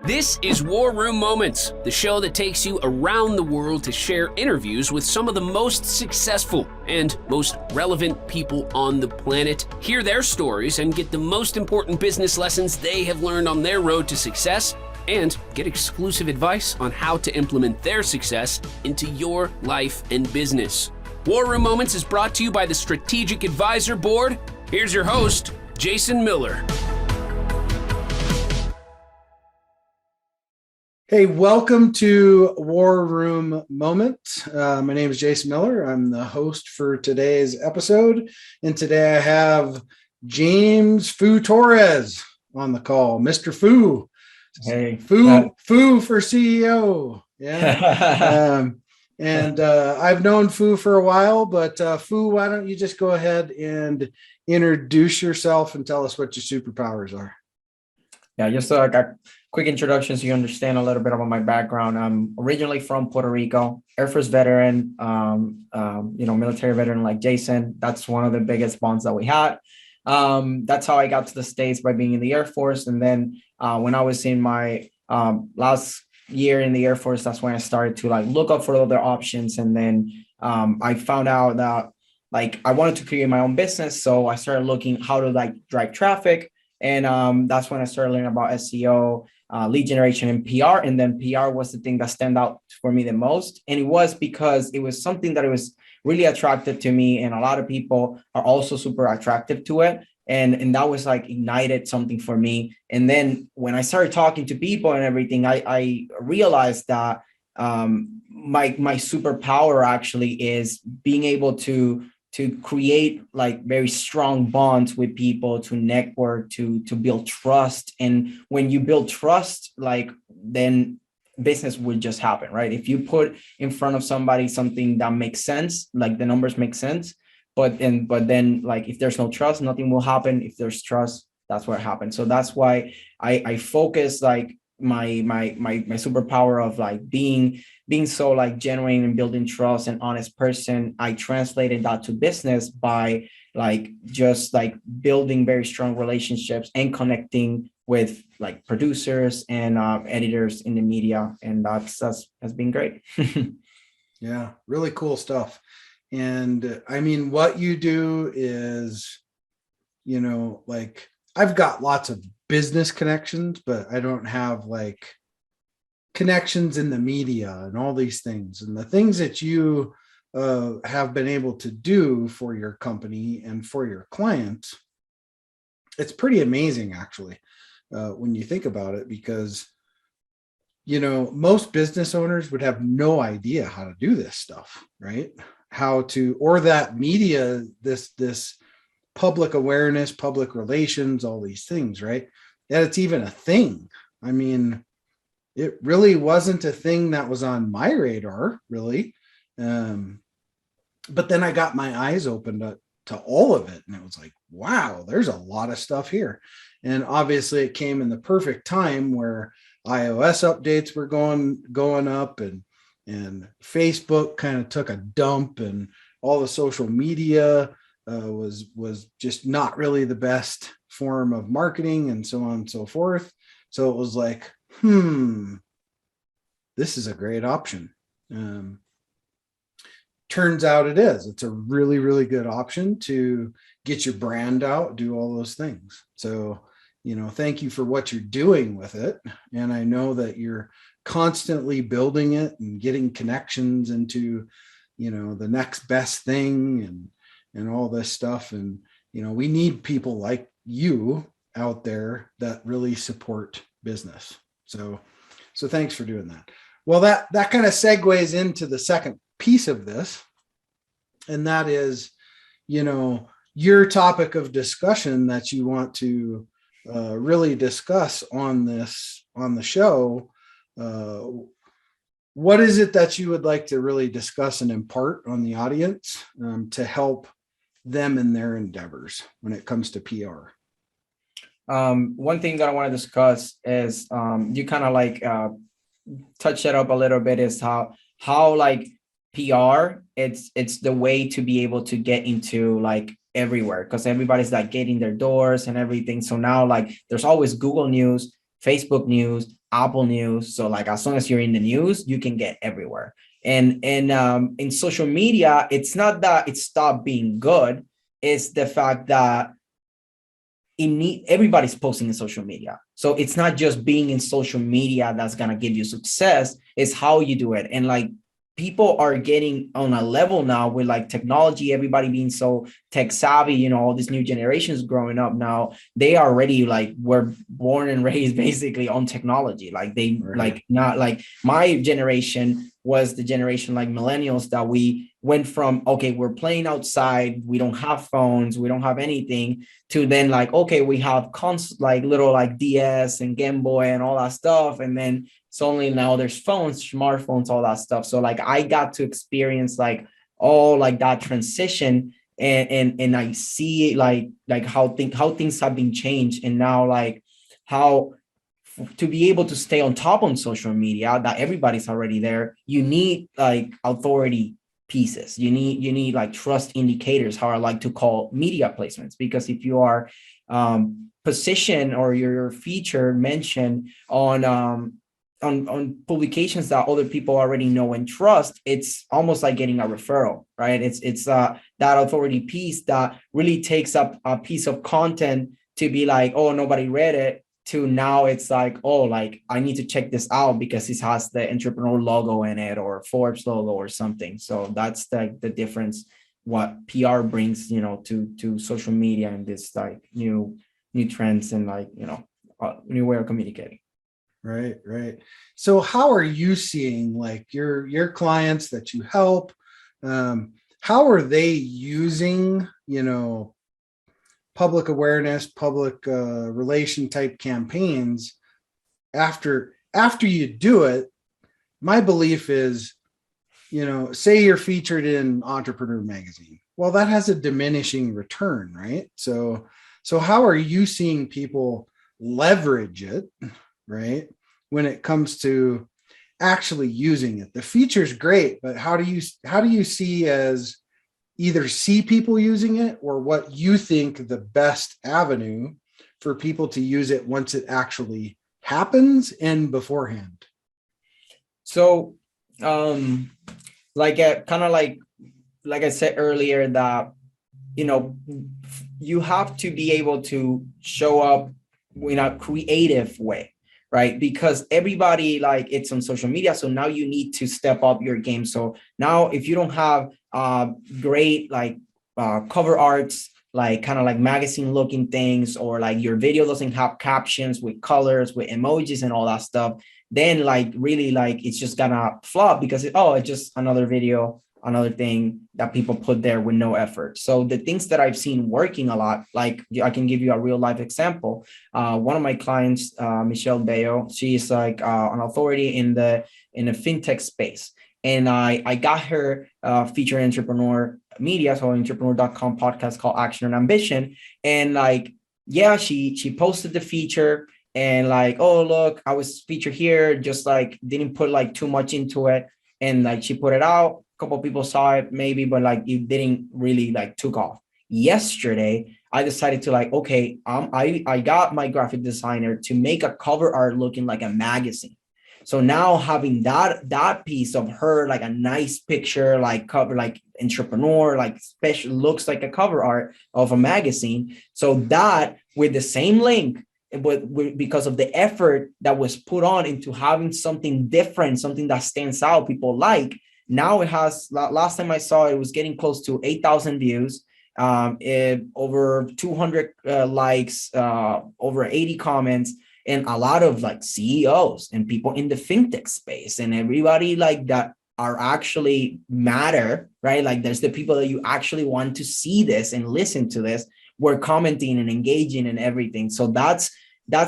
This is War Room Moments, the show that takes you around the world to share interviews with some of the most successful and most relevant people on the planet, hear their stories, and get the most important business lessons they have learned on their road to success, and get exclusive advice on how to implement their success into your life and business. War Room Moments is brought to you by the Strategic Advisor Board. Here's your host, Jason Miller. Hey, welcome to War Room Moment. My name is Jason Miller. I'm the host for today's episode. And today I have James FOO Torres on the call. Mr. FOO. Hey. FOO for CEO. Yeah. I've known FOO for a while, but FOO, why don't you just go ahead and introduce yourself and tell us what your superpowers are? Yeah, just a quick introduction so you understand a little bit about my background. I'm originally from Puerto Rico, Air Force veteran, military veteran like Jason. That's one of the biggest bonds that we had. That's how I got to the States, by being in the Air Force. And then when I was in my last year in the Air Force, that's when I started to look up for other options. And then I found out that I wanted to create my own business. So I started looking how to drive traffic. And that's when I started learning about SEO, lead generation, and PR. And then PR was the thing that stand out for me the most. And it was because it was something that it was really attractive to me. And a lot of people are also super attractive to it. And that was ignited something for me. And then when I started talking to people and everything, I realized that my superpower actually is being able to create very strong bonds with people, to network, to build trust. And when you build trust, then business will just happen, right? If you put in front of somebody something that makes sense, the numbers make sense, but then if there's no trust, nothing will happen. If there's trust, that's what happens. So that's why I focus my superpower of being so genuine and building trust and honest person. I translated that to business by building very strong relationships and connecting with producers and editors in the media. And that's has been great. Yeah, really cool stuff. And I mean, what you do is, I've got lots of business connections, but I don't have connections in the media and all these things. And the things that you have been able to do for your company and for your clients, it's pretty amazing, actually, when you think about it, because most business owners would have no idea how to do this stuff, right? Or that media, this public awareness, public relations, all these things, right? That it's even a thing. I mean, it really wasn't a thing that was on my radar, really. But then I got my eyes opened to all of it. And it was wow, there's a lot of stuff here. And obviously it came in the perfect time where iOS updates were going up, and Facebook kind of took a dump, and all the social media was just not really the best form of marketing, and so on and so forth. So it was this is a great option. Turns out it is. It's a really, really good option to get your brand out, do all those things. So, thank you for what you're doing with it. And I know that you're constantly building it and getting connections into, the next best thing and all this stuff. And, we need people like you out there that really support business. So thanks for doing that. Well, that kind of segues into the second piece of this. And that is, your topic of discussion that you want to really discuss on the show. What is it that you would like to really discuss and impart on the audience to help them in their endeavors when it comes to PR? One thing that I want to discuss is you kind of touch it up a little bit, is how PR, it's the way to be able to get into everywhere, because everybody's getting their doors and everything. So now there's always Google News, Facebook News, Apple News. So like as long as you're in the news, you can get everywhere. And in social media, it's not that it stopped being good. It's the fact that everybody's posting in social media. So it's not just being in social media that's going to give you success. It's how you do it. And like people are getting on a level now with like technology, everybody being so tech savvy, you know, all these new generations growing up now, they already like were born and raised basically on technology. Like they like not like my generation was the generation like millennials that we went from, okay, we're playing outside, we don't have phones, we don't have anything, to then like, okay, we have like little like DS and Game Boy and all that stuff. And then suddenly now there's phones, smartphones, all that stuff. So like I got to experience like all like that transition, and I see like how things have been changed. And now like how to be able to stay on top on social media, that everybody's already there, you need like authority pieces. You need like trust indicators, how I like to call media placements, because if you are positioned or your feature mentioned on publications that other people already know and trust, it's almost like getting a referral, right? It's that authority piece that really takes up a piece of content to be like, oh, nobody read it, to now it's like, oh, like I need to check this out because it has the entrepreneur logo in it or Forbes logo or something. So that's the difference, what PR brings, you know, to social media and this like new trends and like, you know, new way of communicating. Right. So how are you seeing like your clients that you help? How are they using, you know, public awareness, public relation type campaigns after you do it? My belief is, you know, say you're featured in Entrepreneur Magazine. Well, that has a diminishing return, right? So how are you seeing people leverage it, right, when it comes to actually using it? The feature's great, but how do you see as either see people using it, or what you think the best avenue for people to use it once it actually happens and beforehand? So like kind of like I said earlier, that, you know, you have to be able to show up in a creative way, right? Because everybody, like, it's on social media. So now you need to step up your game. So now if you don't have great like cover arts, like kind of like magazine looking things, or like your video doesn't have captions with colors, with emojis and all that stuff, then like really like it's just gonna flop, because it's just another video, another thing that people put there with no effort. So the things that I've seen working a lot, like I can give you a real life example. One of my clients, Michelle Bayo, she's like an authority in the fintech space. And I got her featured entrepreneur media, so entrepreneur.com podcast called Action and Ambition. And like, yeah, she posted the feature, and like, oh, look, I was featured here, just like didn't put like too much into it. And like she put it out, a couple of people saw it maybe, but like it didn't really like took off. Yesterday, I decided to like, okay, I got my graphic designer to make a cover art looking like a magazine. So now having that piece of her, like a nice picture, like cover, like entrepreneur, like special, looks like a cover art of a magazine. So that with the same link, but because of the effort that was put on into having something different, something that stands out, people like, now it has, last time I saw it was getting close to 8,000 views, over 200 likes, over 80 comments, and a lot of like CEOs and people in the fintech space and everybody like that are actually matter, right? Like there's the people that you actually want to see this and listen to this, we're commenting and engaging and everything. So that's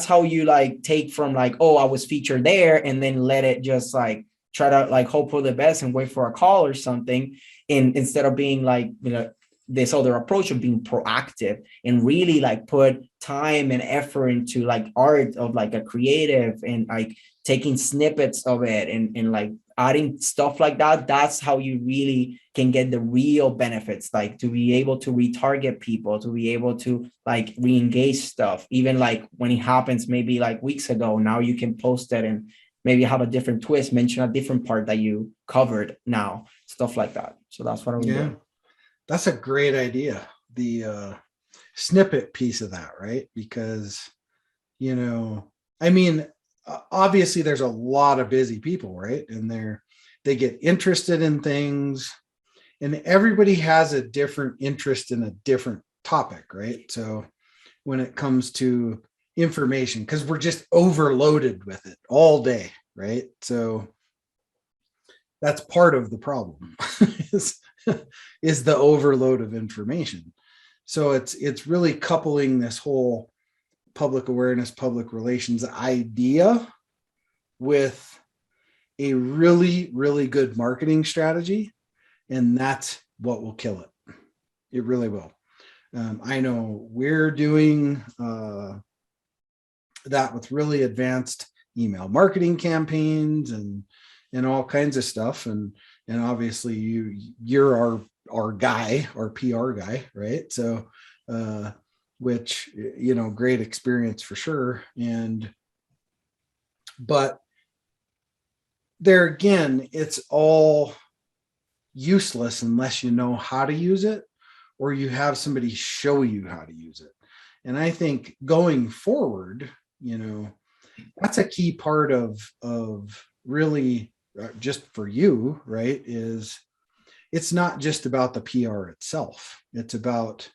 how you like take from like, oh, I was featured there, and then let it just like try to like hope for the best and wait for a call or something, and instead of being like, you know, this other approach of being proactive and really like put time and effort into like art of like a creative and like taking snippets of it and like adding stuff like that, that's how you really can get the real benefits, like to be able to retarget people, to be able to like re-engage stuff, even like when it happens maybe like weeks ago, now you can post it and maybe have a different twist, mention a different part that you covered now, stuff like that. So that's what I'm doing. That's a great idea. The snippet piece of that, right? Because, you know, I mean, obviously there's a lot of busy people, right? And they get interested in things, and everybody has a different interest in a different topic, right? So when it comes to information, because we're just overloaded with it all day, right? So that's part of the problem is the overload of information. So it's really coupling this whole public awareness, public relations idea with a really, really good marketing strategy. And that's what will kill it. It really will. I know we're doing that with really advanced email marketing campaigns and all kinds of stuff. And obviously you're our guy, our PR guy, right? So, which, you know, great experience for sure. But there again, it's all useless unless you know how to use it or you have somebody show you how to use it. And I think going forward, you know, that's a key part of really just for you, right? Is it's not just about the PR itself. It's about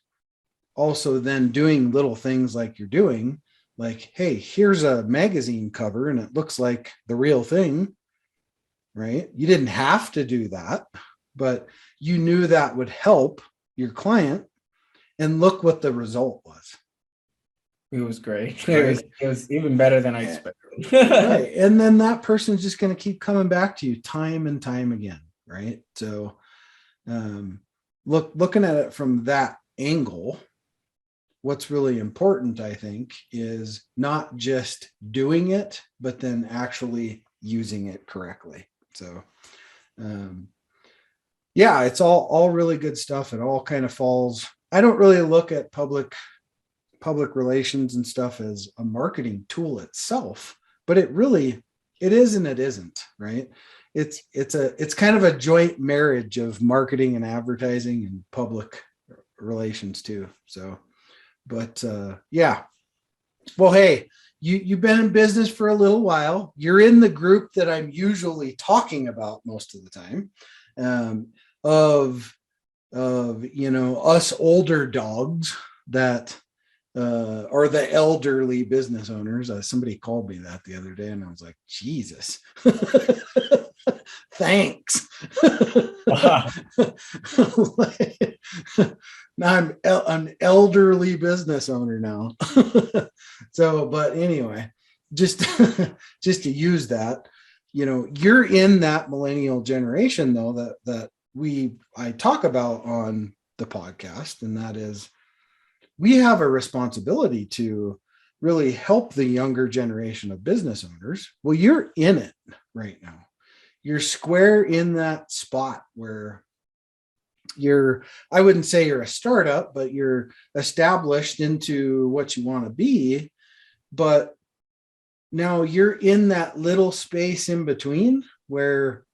also then doing little things like you're doing, like, hey, here's a magazine cover and it looks like the real thing, right? You didn't have to do that, but you knew that would help your client, and look what the result was. It was great. Right? It was even better than I expected. Right. And then that person's just going to keep coming back to you time and time again. Right. So looking at it from that angle, what's really important, I think, is not just doing it, but then actually using it correctly. So yeah, it's all really good stuff. It all kind of falls. I don't really look at public relations and stuff as a marketing tool itself, but it is and it isn't, right? It's kind of a joint marriage of marketing and advertising and public relations too. So, but yeah. Well, hey, you've been in business for a little while. You're in the group that I'm usually talking about most of the time, of you know, us older dogs that or the elderly business owners. Somebody called me that the other day and I was like, Jesus. Thanks. Now I'm an elderly business owner now. So, but anyway, just to use that, you know, you're in that millennial generation though, that I talk about on the podcast, and that is, we have a responsibility to really help the younger generation of business owners. Well, you're in it right now. You're square in that spot where I wouldn't say you're a startup, but you're established into what you want to be. But now you're in that little space in between where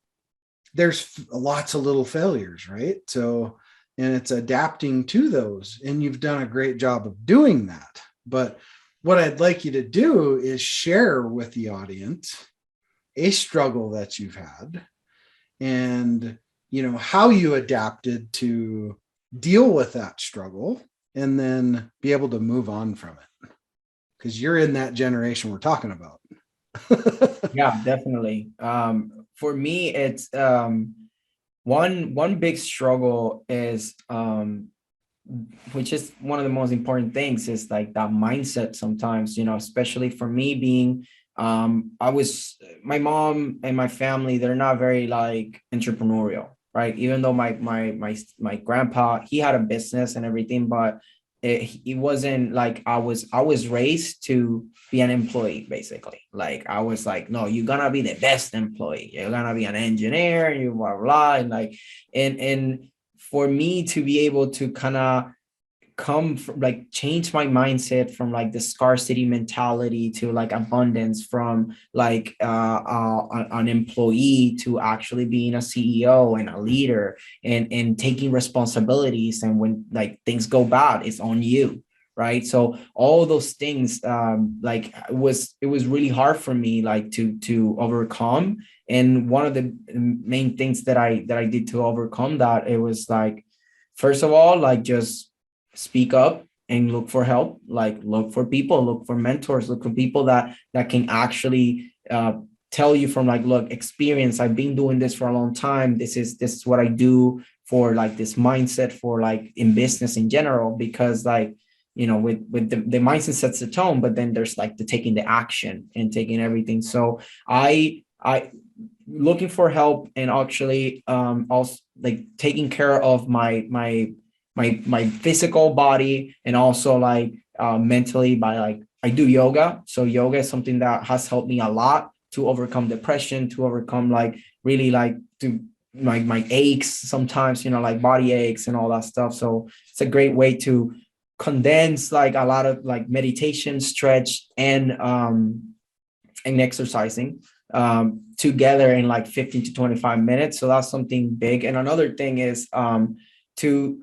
there's lots of little failures, right? So, and it's adapting to those, and you've done a great job of doing that. But what I'd like you to do is share with the audience a struggle that you've had, and you know how you adapted to deal with that struggle, and then be able to move on from it, because you're in that generation we're talking about. Yeah, definitely. For me, it's one big struggle is which is one of the most important things, is like that mindset sometimes, you know, especially for me being my mom and my family, they're not very like entrepreneurial. right? Even though my grandpa, he had a business and everything, but it wasn't like I was raised to be an employee, basically. Like I was like, no, you're gonna be the best employee. You're gonna be an engineer, you blah blah, and like, and for me to be able to kind of come from, like, change my mindset from like the scarcity mentality to like abundance, from like an employee to actually being a CEO and a leader, and taking responsibilities, and when like things go bad, it's on you, right? So all those things, like it was really hard for me, like to overcome. And one of the main things that I did to overcome that, it was like, first of all, like, just speak up and look for help, like look for people, look for mentors, look for people that can actually tell you from like, look, experience, I've been doing this for a long time, this is what I do for like this mindset for like in business in general. Because like, with the mindset sets the tone, but then there's like the taking the action and taking everything. So I looking for help, and actually also like taking care of my physical body, and also like mentally, by like, I do yoga. So yoga is something that has helped me a lot to overcome depression, to overcome like really like to my aches sometimes, like body aches and all that stuff. So it's a great way to condense like a lot of like meditation, stretch, and exercising together in like 15 to 25 minutes. So that's something big. And another thing is to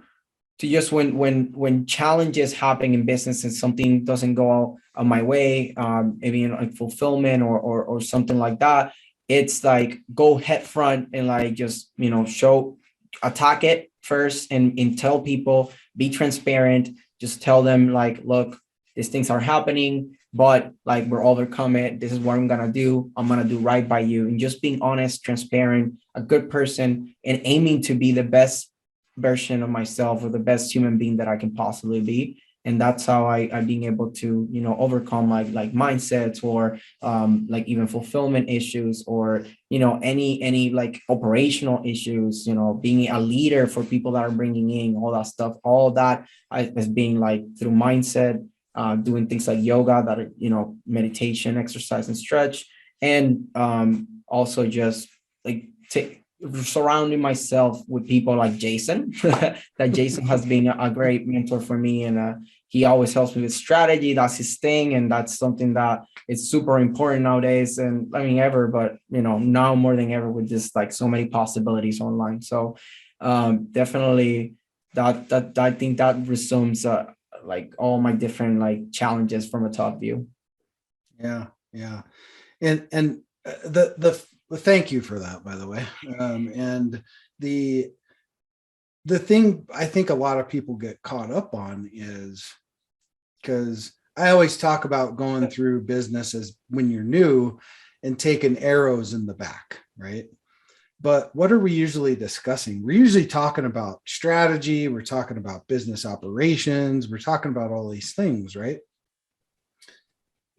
just when challenges happen in business and something doesn't go on my way, maybe in like fulfillment or something like that, it's like go head front and like just attack it first, and tell people, be transparent, just tell them like, look, these things are happening, but like we're overcome it. This is what I'm gonna do. I'm gonna do right by you, and just being honest, transparent, a good person, and aiming to be the best version of myself, or the best human being that I can possibly be. And that's how I being able to overcome like mindsets, or like even fulfillment issues, or any like operational issues, being a leader for people that are bringing in all that stuff. All that is being like through mindset, doing things like yoga, that are meditation, exercise, and stretch. And also just like surrounding myself with people like Jason. That Jason has been a great mentor for me, and he always helps me with strategy. That's his thing, and that's something that is super important nowadays. And I mean, ever, but now more than ever, with just like so many possibilities online. So definitely that I think that resumes like all my different like challenges from a top view. Yeah, and the thank you for that, by the way. And the thing I think a lot of people get caught up on is, because I always talk about going through business as when you're new and taking arrows in the back, right? But what are we usually discussing? We're usually talking about strategy. We're talking about business operations. We're talking about all these things, right?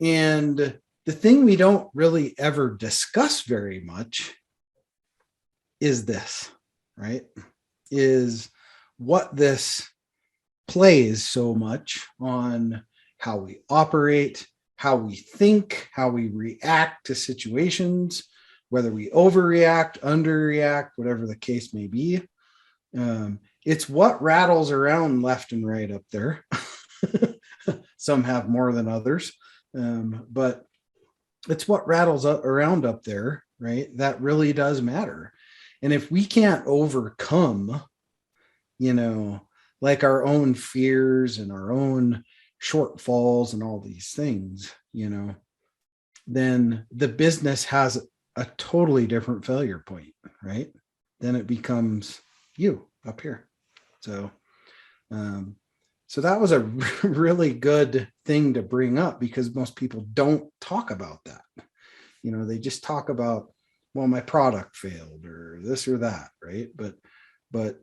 And the thing we don't really ever discuss very much is this, right? Is what this plays so much on how we operate, how we think, how we react to situations, whether we overreact, underreact, whatever the case may be. It's what rattles around left and right up there. Some have more than others, but it's what rattles around up there, right? That really does matter. And if we can't overcome, like our own fears and our own shortfalls and all these things, then the business has a totally different failure point, right? Then it becomes you up here. So that was a really good thing to bring up, because most people don't talk about that. They just talk about, well, my product failed or this or that, right? But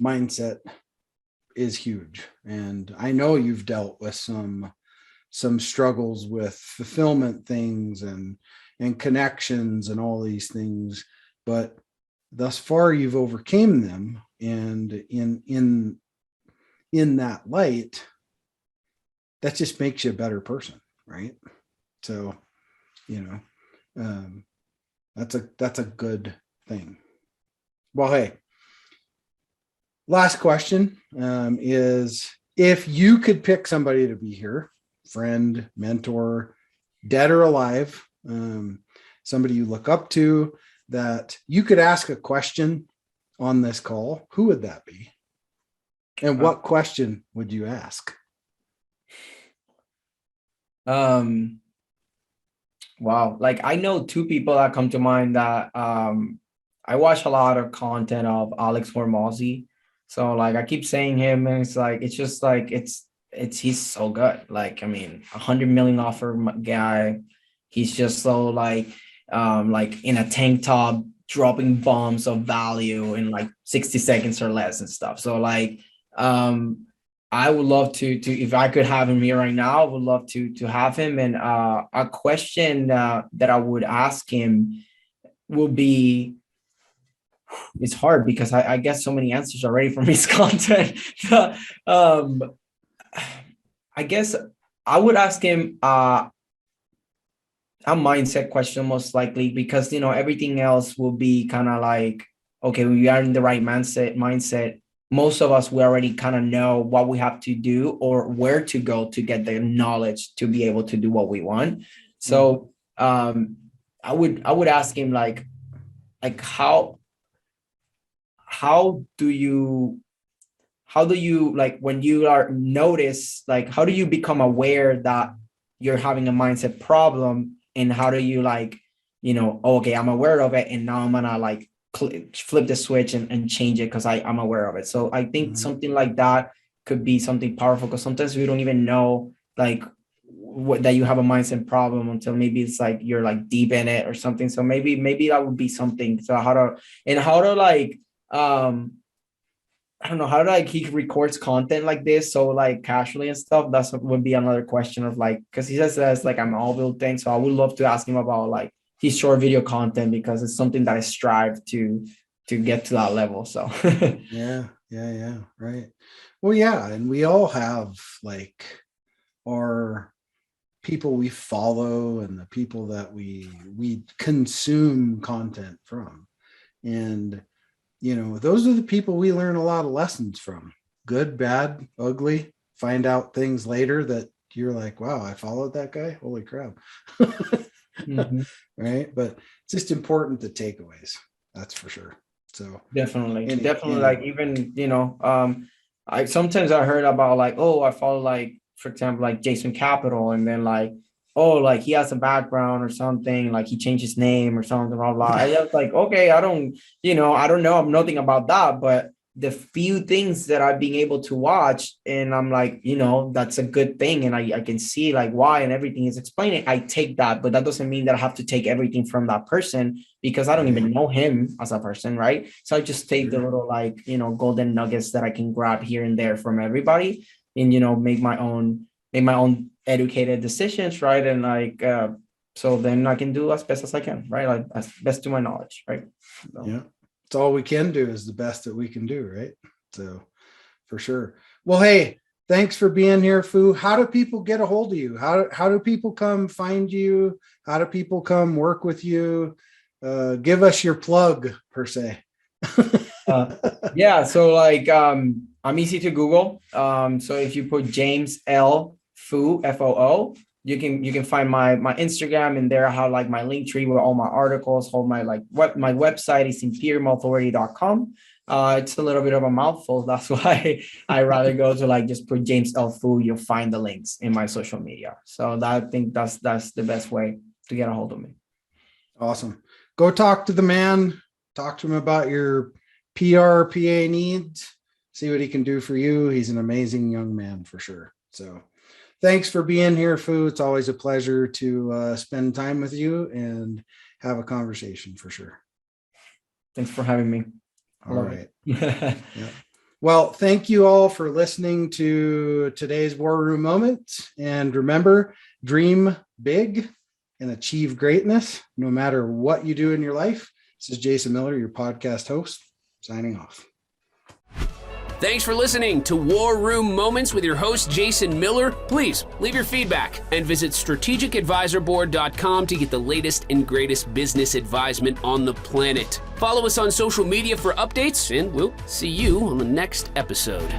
mindset is huge. And I know you've dealt with some struggles with fulfillment things and connections and all these things, but thus far you've overcame them, and in that light, that just makes you a better person, right? So, that's a good thing. Well, hey, last question is, if you could pick somebody to be here, friend, mentor, dead or alive, somebody you look up to, that you could ask a question on this call, who would that be? And what question would you ask? Wow. Like, I know two people that come to mind that I watch a lot of content of Alex or Mozzie. So like I keep saying him, and it's just like he's so good. Like, I mean, 100 million offer guy. He's just so like in a tank top dropping bombs of value in like 60 seconds or less and stuff. So like I would love to if I could have him here right now, I would love to have him. And a question that I would ask him will be, it's hard because I get so many answers already from his content. I guess I would ask him a mindset question, most likely, because everything else will be kind of like, okay, we are in the right mindset. Most of us, we already kind of know what we have to do or where to go to get the knowledge to be able to do what we want. So I would ask him like how do you like, when you are notice, like how do you become aware that you're having a mindset problem, and how do you like, okay, I'm aware of it, and now I'm gonna like flip the switch and change it because I'm aware of it. So I think something like that could be something powerful, because sometimes we don't even know like that you have a mindset problem until maybe it's like you're like deep in it or something. So maybe that would be something. So how to like I don't know how to like, he records content like this so like casually and stuff. That's would be another question of like, because he says that's like an all-built thing. So I would love to ask him about like his short video content, because it's something that I strive to get to that level. So yeah, right. Well, yeah, and we all have like our people we follow and the people that we consume content from, and those are the people we learn a lot of lessons from, good, bad, ugly. Find out things later that you're like, wow, I followed that guy, holy crap. Right, but it's just important, the takeaways, that's for sure. So definitely like, even I sometimes I heard about like, oh, I follow like, for example, like Jason Capital, and then like, oh, like he has a background or something, like he changed his name or something, blah blah. I was like, okay, I don't know nothing about that, but the few things that I've been able to watch, and I'm like, that's a good thing, and I can see like why, and everything is explaining. I take that, but that doesn't mean that I have to take everything from that person, because I don't even know him as a person, right? So I just take the little like golden nuggets that I can grab here and there from everybody, and make my own educated decisions, right? And like so then I can do as best as I can, right? Like as best to my knowledge, right? So. Yeah, it's all we can do is the best that we can do, right? So for sure. Well, hey, thanks for being here, FOO. How do people get a hold of you? How do people come find you? How do people come work with you? Give us your plug, per se. Yeah, so like I'm easy to Google. So if you put James L. FOO, FOO, you can find my Instagram, and there I have like my link tree with all my articles. All my like my website is imperiumauthority.com. It's a little bit of a mouthful. That's why I rather go to like just put James L. FOO. You'll find the links in my social media. So I think that's the best way to get a hold of me. Awesome. Go talk to the man. Talk to him about your PRPA needs. See what he can do for you. He's an amazing young man for sure. So thanks for being here, FOO. It's always a pleasure to spend time with you and have a conversation for sure. Thanks for having me. All right. Yeah. Well, thank you all for listening to today's War Room Moment. And remember, dream big and achieve greatness no matter what you do in your life. This is Jason Miller, your podcast host, signing off. Thanks for listening to War Room Moments with your host, Jason Miller. Please leave your feedback and visit strategicadvisorboard.com to get the latest and greatest business advisement on the planet. Follow us on social media for updates, and we'll see you on the next episode.